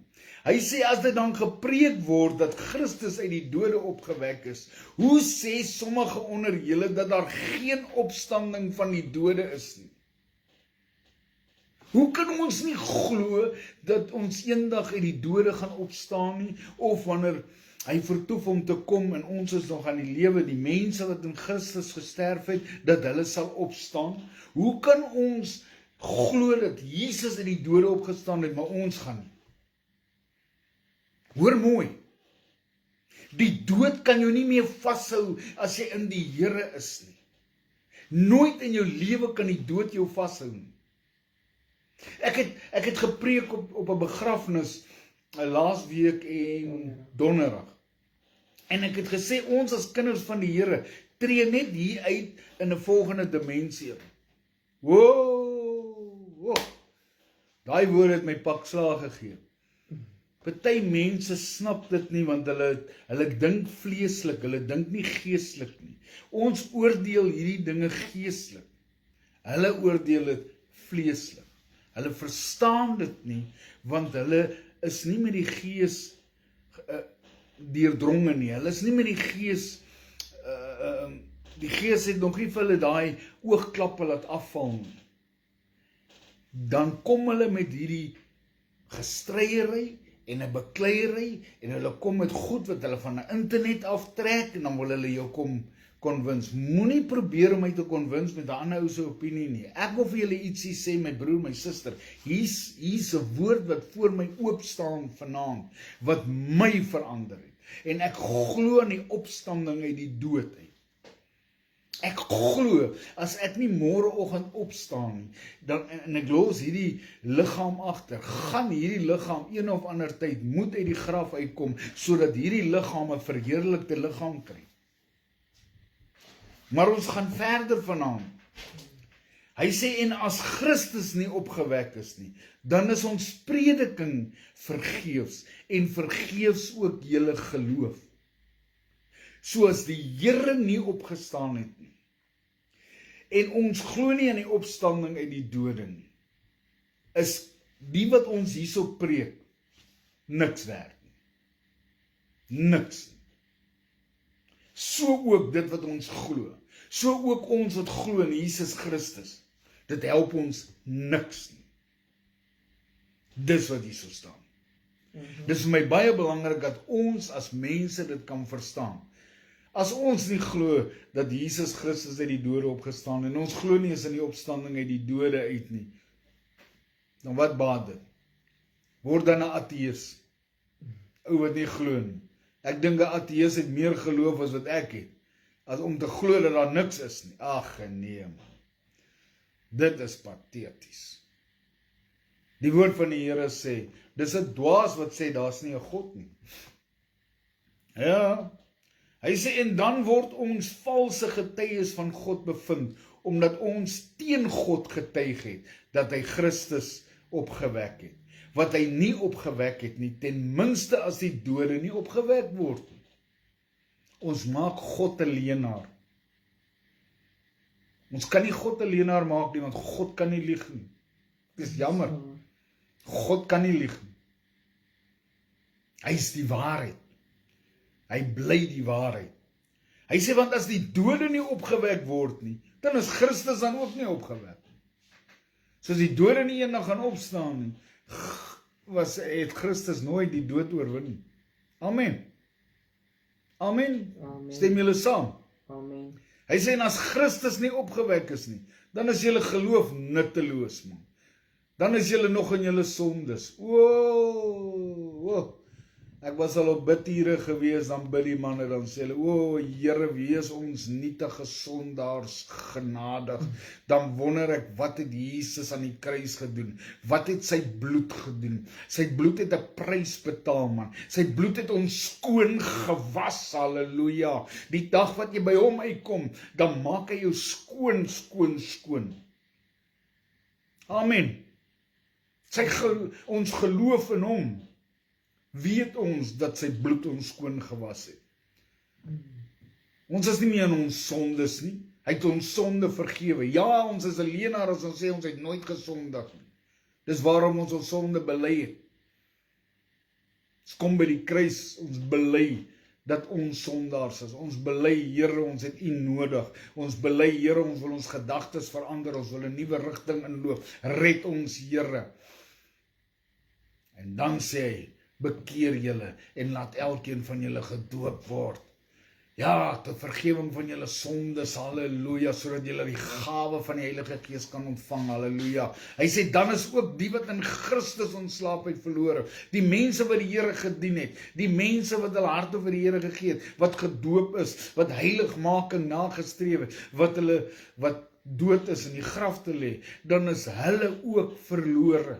Hy sê as dit dan gepreek word dat Christus uit die dode opgewek is, hoe sê sommige onder julle dat daar geen opstanding van die dode is nie? Hoe kan ons nie glo dat ons eendag uit die dode gaan opstaan nie, of wanneer hy vertoef om te kom en ons is nog aan die lewe, die mense wat in Christus gesterf het, dat hulle sal opstaan? Hoe kan ons glo dat Jesus uit die dode opgestaan het, maar ons gaan nie? Hoor mooi, die dood kan jou nie meer vashou as jy in die Here is nie. Nooit in jou lewe kan die dood jou vashou nie. Ek het gepreek op 'n begrafnis laasweek en donderdag. En ek het gesê, ons as kinders van die Here tree net hier uit in 'n volgende dimensie. Wow, daai woord het my pak slaag gegee. Party mense snap dit nie, want hulle dink vleeslik, hulle dink nie geestelik nie. Ons oordeel hierdie dinge geestelik. Hulle oordeel dit vleeslik. Hulle verstaan dit nie, want hulle is nie met die gees deurdronge nie. Hulle is nie met die gees, die gees het nog nie vir hulle daai oogklappe laat afval nie. Dan kom hulle met hierdie gestreiery en 'n bekleiery, en hulle kom met goed wat hulle van 'n internet aftrek, en dan wil hulle jou kom konwins. Moenie probeer om my te konwins met 'n ander ou se opinie nie. Ek wil vir julle ietsie sê, my broer, my suster. Hier's 'n woord wat voor my oop staan vanaand, wat my verander het. En ek glo aan die opstanding uit die dood uit. Ek glo, as ek nie môreoggend opstaan nie, dan, en ek los hierdie liggaam agter, gaan hierdie liggaam een of ander tyd moet uit die graf uitkom, sodat hierdie liggaam 'n verheerlikte liggaam kry. Maar ons gaan verder vanaand. Hy sê, en as Christus nie opgewek is nie, dan is ons prediking vergeefs, en vergeefs ook julle geloof. Soos die Here nie opgestaan het nie, en ons glo nie aan die opstanding uit die dode nie, is die wat ons hierso preek niks werd nie. Niks. So ook dit wat ons glo. So ook ons wat glo in Jesus Christus. Dit help ons niks nie. Dis wat hierso staan. Dis vir my baie belangrik dat ons as mense dit kan verstaan. As ons nie glo dat Jesus Christus uit die dode opgestaan het, en ons glo nie eens in die opstanding uit die dode uit nie, dan wat baat dit? Word dan 'n ateïs. Ou wat nie glo nie. Ek dink 'n ateïs het meer geloof as wat ek het, as om te glo dat daar niks is nie. Ag nee man. Dit is pateties. Die woord van die Here sê, dis 'n dwaas wat sê daar's nie 'n God nie. Ja. Hy sê, en dan word ons valse getuies van God bevind, omdat ons teen God getuig het, dat hy Christus opgewek het. Wat hy nie opgewek het nie, ten minste as die dode nie opgewek word nie. Ons maak God 'n leienaar. Ons kan nie God 'n leienaar maak nie, want God kan nie lieg nie. Dis jammer. God kan nie lieg nie. Hy is die waarheid. Hy bly die waarheid. Hy sê, want as die dode nie opgewek word nie, dan is Christus dan ook nie opgewek nie. Soos die dode nie eendag gaan opstaan nie, het Christus nooit die dood oorwin nie. Amen. Amen. Amen. Stem julle saam? Amen. Hy sê, en as Christus nie opgewek is nie, dan is julle geloof nutteloos, man. Dan is julle nog in julle sondes. Ek was al op bidure gewees, dan bid die manne, dan sê hulle, Here, wees ons nietige sondaars genadig. Dan wonder ek, wat het Jesus aan die kruis gedoen? Wat het sy bloed gedoen? Sy bloed het 'n prys betaal, man. Sy bloed het ons skoon gewas, halleluja. Die dag wat jy by hom uitkom, dan maak hy jou skoon. Amen. Ons geloof in hom, weet ons dat sy bloed ons skoon gewas het. Ons is nie meer in ons sondes nie. Hy het ons sonde vergewe. Ja, ons is 'n leenaar as ons sê ons het nooit gesondig nie. Dis waarom ons sonde bely het. Ons kom by die kruis, ons bely dat ons sondaars is. Ons bely, Here, ons het U nodig. Ons bely, Here, ons wil ons gedagtes verander, ons wil 'n nuwe rigting inloop. Red ons, Here. En dan sê hy, bekeer julle en laat elkeen van julle gedoop word. Ja, tot vergewing van julle sondes, halleluja, sodat julle die gawe van die Heilige Gees kan ontvang, halleluja. Hy sê, dan is ook die wat in Christus ontslaap het verlore. Die mense wat die Here gedien het, die mense wat hulle harte vir die Here gegee het, wat gedoop is, wat heiligmaking nagestreef het, wat dood is in die graf te lê, dan is hulle ook verlore.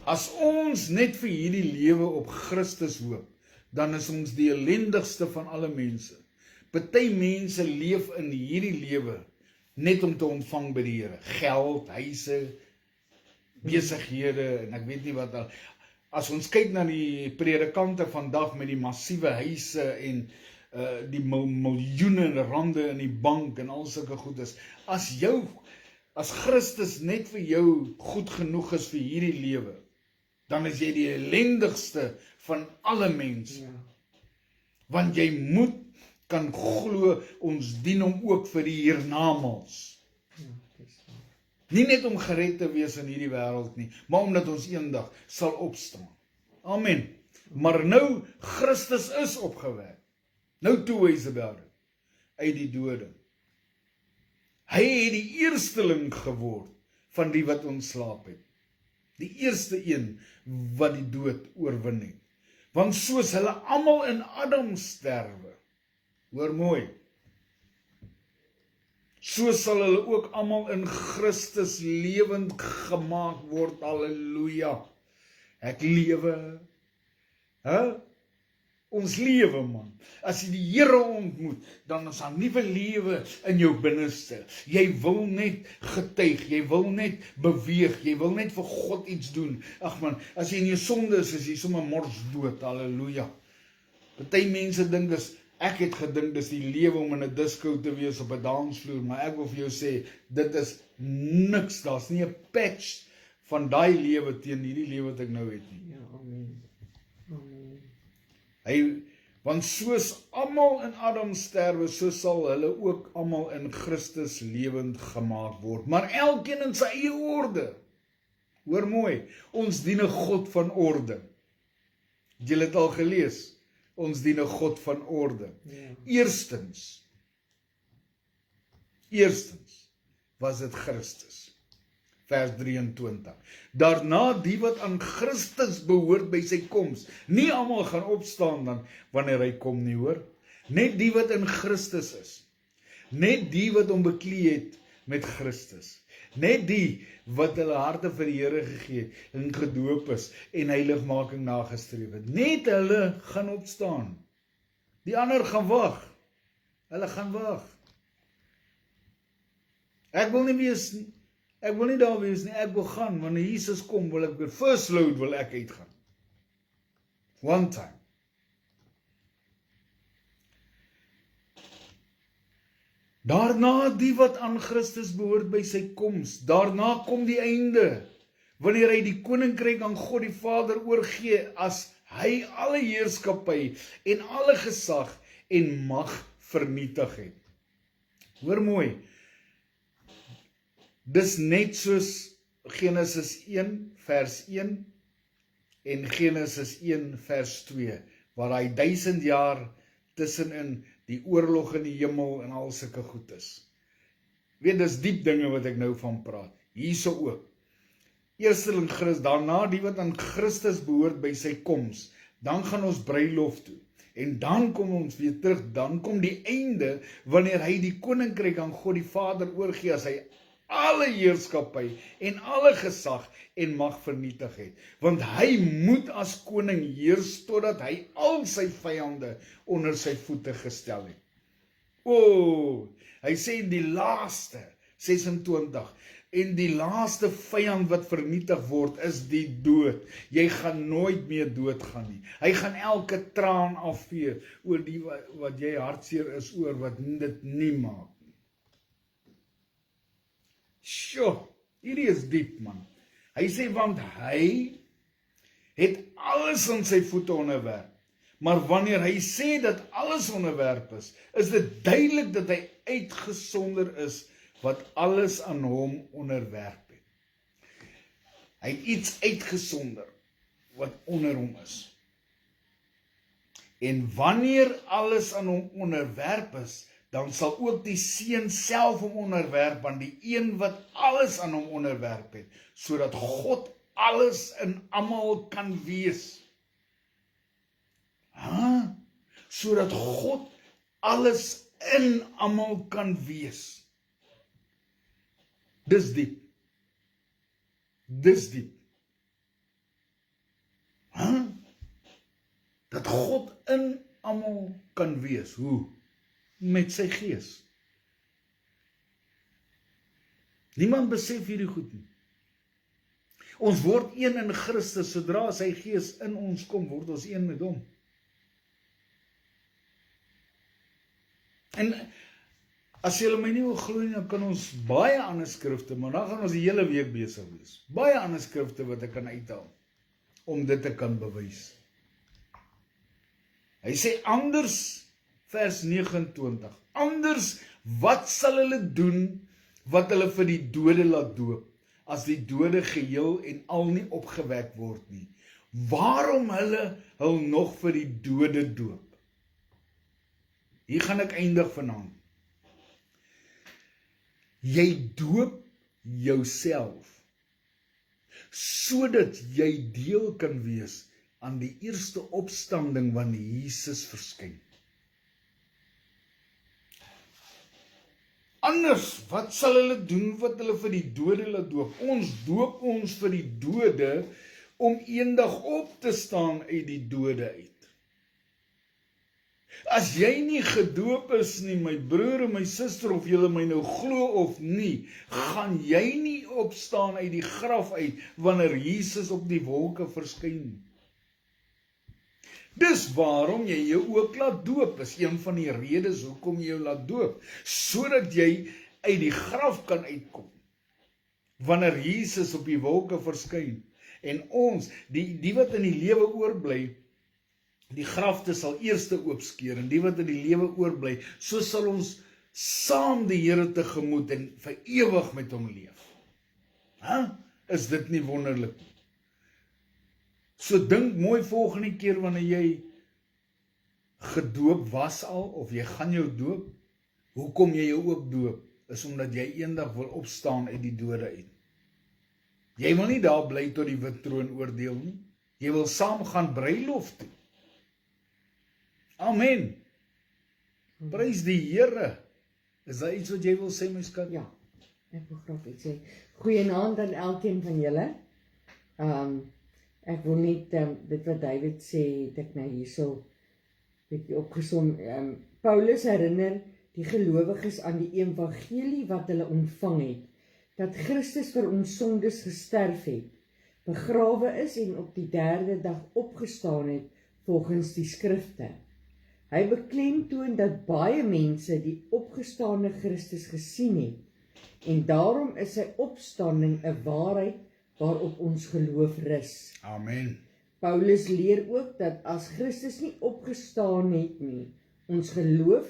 As ons net vir hierdie lewe op Christus hoop, dan is ons die ellendigste van alle mense. Party mense leef in hierdie lewe net om te ontvang by die Here. Geld, huise, besighede en ek weet nie wat al. As ons kyk na die predikante vandag met die massiewe huise en die miljoene rande in die bank en al sulke goedes. As Christus net vir jou goed genoeg is vir hierdie lewe, dan is jy die ellendigste van alle mense. Ja. Want jy moet kan glo, ons dien hom ook vir die hiernamaals. Ja, dis waar. Nie net om gered te wees in hierdie wêreld nie, maar omdat ons eendag sal opstaan. Amen. Maar nou, Christus is opgewek. Nou toe Isabel, uit die dode. Hy het die eersteling geword van die wat ontslaap het. Die eerste een wat die dood oorwin het. Want soos hulle almal in Adam sterwe, hoor mooi, so sal hulle ook almal in Christus lewend gemaak word, halleluja. Ek lewe, ons lewe man, as jy die Here ontmoet, dan is daar nuwe lewe in jou binneste. Jy wil net getuig, jy wil net beweeg, jy wil net vir God iets doen. Ag man, as jy in jou sonde is jy sommer mors dood, halleluja. Party mense dink ek het gedink dis die lewe om in 'n disco te wees op 'n dansvloer, maar ek wil vir jou sê, dit is niks, daar's nie 'n patch van daai lewe teen hierdie lewe wat ek nou het nie. Ja, amen. Amen. Want soos almal in Adam sterwe, so sal hulle ook almal in Christus lewend gemaak word. Maar elkeen in sy eie orde. Hoor mooi, ons dien 'n God van orde. Julle het al gelees, ons dien 'n God van orde. Ja. Eerstens was dit Christus. Vers 23. Daarna die wat aan Christus behoort by sy koms. Nie almal gaan opstaan dan wanneer hy kom nie, hoor. Net die wat in Christus is. Net die wat hom beklee het met Christus. Net die wat hulle harte vir die Here gegee het en gedoop is en heiligmaking nagestreef het. Net hulle gaan opstaan. Die ander gaan wag. Hulle gaan wag. Ek wil nie daar wees nie, ek wil gaan, wanneer Jesus kom, wil ek, first load wil ek uitgaan. One time. Daarna die wat aan Christus behoort by sy koms, daarna kom die einde, wanneer hy die koninkryk aan God die Vader oorgee, as hy alle heerskappy en alle gesag en mag vernietig het. Hoor mooi, dis net soos Genesis 1 vers 1 en Genesis 1 vers 2, waar hy 1000 jaar tussenin die oorlog in die hemel en al sulke goed is. Weet, dis diep dinge wat ek nou van praat. Hierso ook. Eersteling Christus, daarna die wat aan Christus behoort by sy koms, dan gaan ons bruilof toe. En dan kom ons weer terug, dan kom die einde, wanneer hy die koninkryk aan God die Vader oorgee, as hy alle heerskappy en alle gesag en mag vernietig het. Want hy moet as koning heers, totdat hy al sy vyande onder sy voete gestel het. Hy sê in die laaste, 26, en die laaste vyand wat vernietig word is die dood. Jy gaan nooit meer doodgaan nie. Hy gaan elke traan afvee oor die wat jy hartseer is oor, wat dit nie maak nie. Sjoe, hierdie is diep, man. Hy sê, want hy het alles aan sy voete onderwerp. Maar wanneer hy sê dat alles onderwerp is dit duidelik dat hy uitgesonder is wat alles aan hom onderwerp het. Hy het iets uitgesonder wat onder hom is. En wanneer alles aan hom onderwerp is, dan sal ook die Seun self hom onderwerp aan die een wat alles aan hom onderwerp het, sodat God alles in almal kan wees. Sodat God alles in almal kan wees. Dis diep. Dis diep. Dat God in almal kan wees. Hoe? Met sy gees. Niemand besef hierdie goed nie. Ons word een in Christus, sodra sy gees in ons kom, word ons een met hom. En as julle my nie wil glo nie, dan kan ons baie ander skrifte, maar dan gaan ons die hele week besig wees. Baie ander skrifte wat ek kan uithaal, om dit te kan bewys. Hy sê anders, vers 29, anders, wat sal hulle doen, wat hulle vir die dode laat doop, as die dode geheel en al nie opgewek word nie? Waarom hulle hul nog vir die dode doop? Hier gaan ek eindig vanaand. Jy doop jouself, sodat jy deel kan wees aan die eerste opstanding wanneer Jesus verskyn. Anders, wat sal hulle doen wat hulle vir die dode laat doop? Ons doop ons vir die dode om eendag op te staan uit die dode uit. As jy nie gedoop is nie, my broer en my suster, of julle my nou glo of nie, gaan jy nie opstaan uit die graf uit, wanneer Jesus op die wolke verskyn. Dis waarom jy jou ook laat doop, is een van die redes hoekom jy jou laat doop, sodat jy uit die graf kan uitkom, wanneer Jesus op die wolke verskyn. En ons, die wat in die lewe oorbly, die grafte sal eerste oopskeer, en die wat in die lewe oorbly, so sal ons saam die Here tegemoet en vir ewig met hom leef. Is dit nie wonderlik? So dink mooi volgende keer wanneer jy gedoop was al, of jy gaan jou doop, hoekom jy jou ook doop, is omdat jy eendag wil opstaan uit die dode uit. Jy wil nie daar bly tot die wit troon oordeel nie, jy wil saam gaan bruilof toe. Amen. Prys die Here. Is daar iets wat jy wil sê, my skat? Ja, ek wil graag iets sê. Goeienaand aan elkeen van julle. Ek wil net dit wat David sê, het ek nou hierso bietjie opgesom. Paulus herinner die gelowiges aan die evangelie wat hulle ontvang het, dat Christus vir ons sondes gesterf het, begrawe is en op die 3de dag opgestaan het volgens die skrifte. Hy beklemtoon dat baie mense die opgestaane Christus gesien het, en daarom is sy opstanding 'n waarheid waarop ons geloof rus. Amen. Paulus leer ook dat as Christus nie opgestaan het nie, ons geloof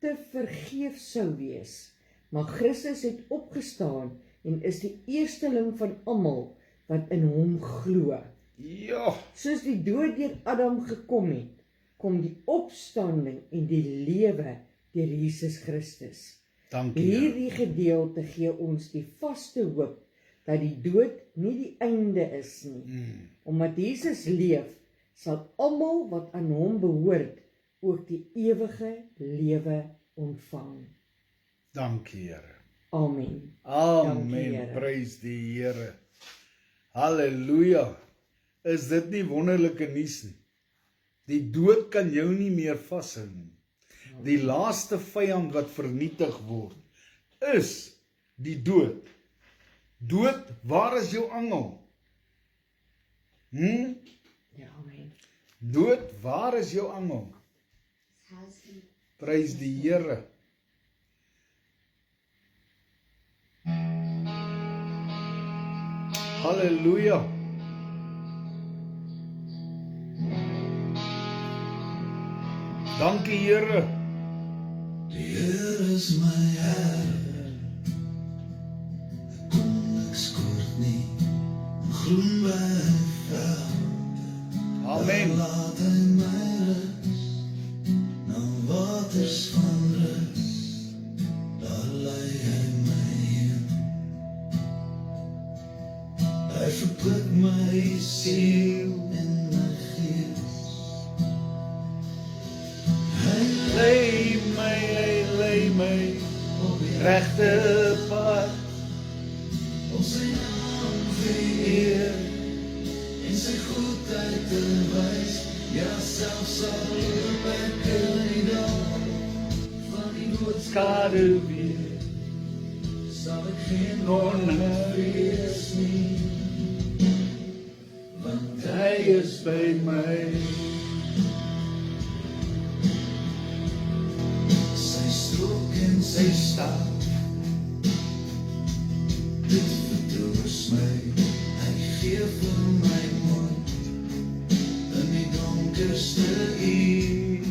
te vergeef sou wees. Maar Christus het opgestaan en is die eersteling van almal wat in hom glo. Ja, Soos die dood deur Adam gekom het, kom die opstanding en die lewe deur Jesus Christus. dankie. Here. Hierdie gedeelte gee ons die vaste hoop dat die dood nie die einde is nie. Omdat Jesus leef, sal almal wat aan hom behoort ook die ewige lewe ontvang. Dankie, Here. Amen. Amen. Dankie, Here. Prys die Here. Halleluja. Is dit nie wonderlike nuus nie? Die dood kan jou nie meer vashou nie. Die laaste vyand wat vernietig word, is die dood. Dood, waar is jou angel? Ja, amen. Dood, waar is jou angel? Prys die Here. Halleluja. Dankie Here. Die Here is my Here. Kom niks kort nie, groen by velde. Amen. Laat hy my rus, na waters van rus. Daar lei hy my heen. Hy verpik my siel en my gees. Lei my op die regte pad. Om sy naam vereer en sy goedheid te wys. Ja, selfs al loop ek in die dal van die doodskade weer, sal ek geen wonder vrees nie, want hy is by my. Sy strook en sy stap, dit vertroos my. Hy gee vir my moed in die donkerste uur.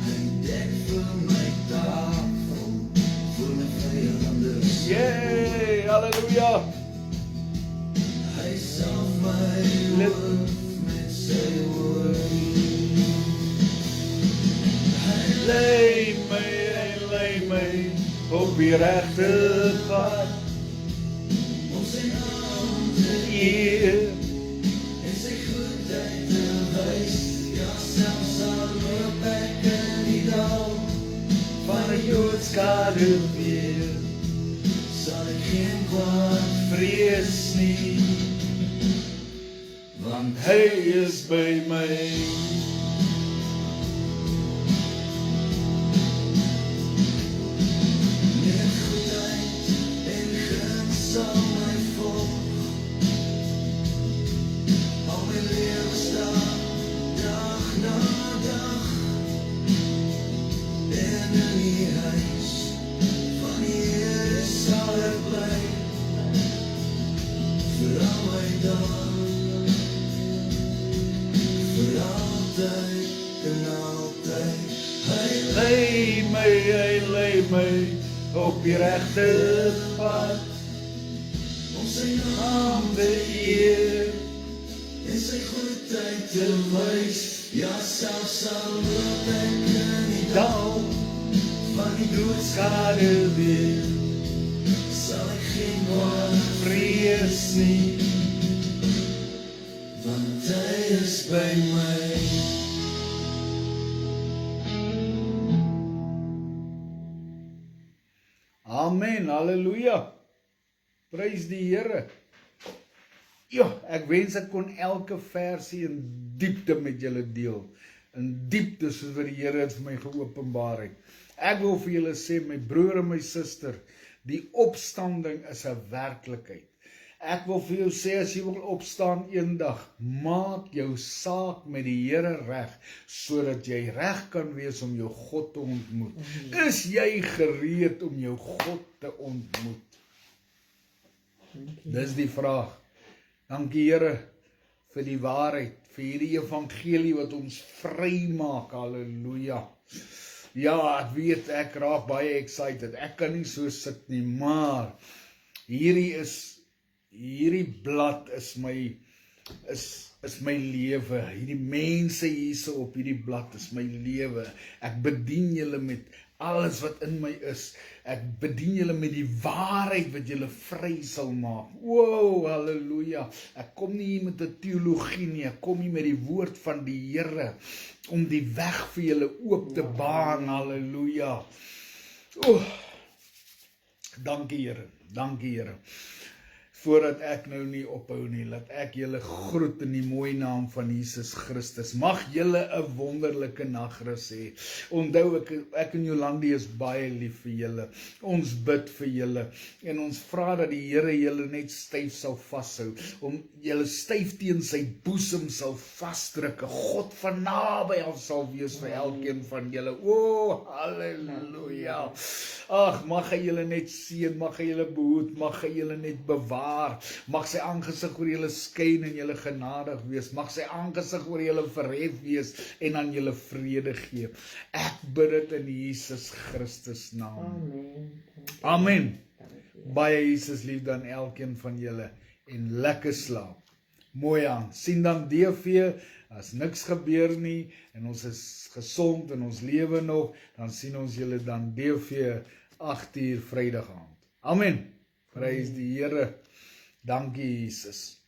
Hy dek vir my tafel voor my vyanders. Yay, halleluja. Hy sal my hoof met sy woord. Lei my op die regte pad. Om sy naam te Eer, en sy goedheid te wys. Ja, selfs al loop ek in die dal van die doodskade weer, sal ek geen kwaad vrees nie, want hy is by my. met goedheid en guns sal my volg. Al my lewensdag, dag na dag, en in die huis van die Here sal ek bly, vir al my dae, vir altyd en altyd. Hy lei my op die regte pad. Om sy naam Naam te eer, en sy goedheid te wys. Ja, selfs al loop ek in die dal van die doodskade weer, sal ek geen kwaad vrees nie, want hy is by my. Amen, halleluja. Prys die Here. Ja, ek wens ek kon elke versie in diepte met julle deel. In diepte soos wat die Here het vir my geopenbaar het. Ek wil vir julle sê, my broer en my suster, die opstanding is 'n werklikheid. Ek wil vir jou sê, as jy wil opstaan eendag, maak jou saak met die Here reg, sodat jy reg kan wees om jou God te ontmoet. Is jy gereed om jou God te ontmoet? Dis die vraag. Dankie Here vir die waarheid, vir hierdie evangelie wat ons vry maak. Halleluja. Ja, ek weet, ek raak baie excited. Ek kan nie so sit nie, maar hierdie blad is my lewe. Hierdie mense hierso op hierdie blad is my lewe. Ek bedien julle met alles wat in my is. Ek bedien julle met die waarheid wat julle vry sal maak. Wow, halleluja. Ek kom nie hier met 'n teologie nie, ek kom hier met die woord van die Here om die weg vir julle oop te baan. voordat ek nou nie ophou nie, laat ek julle groet in die mooi naam van Jesus Christus. Mag julle 'n wonderlike nagrus hê. Onthou, ek en Jolandi is baie lief vir julle. Ons bid vir julle en ons vra dat die Here julle net styf sal vashou, om julle styf teen sy boesem sal vasdruk. 'n God van naby af sal wees vir elkeen van julle. O, halleluja. Ag, mag hy julle net seën, mag hy julle behoed, mag hy julle net bewaar, mag sy aangesig oor julle skyn en julle genadig wees, mag sy aangesig oor julle verhef wees en aan julle vrede gee. Ek bid dit in Jesus Christus naam. Amen. Amen. Dankie. Baie Jesus liefde aan elkeen van julle en lekker slaap. Mooi aan. Sien dan DV, as niks gebeur nie en ons is gesond en ons lewe nog, dan sien ons julle dan DV 8 uur Vrydag aand. Amen. Prys die Here. Dankie Jesus.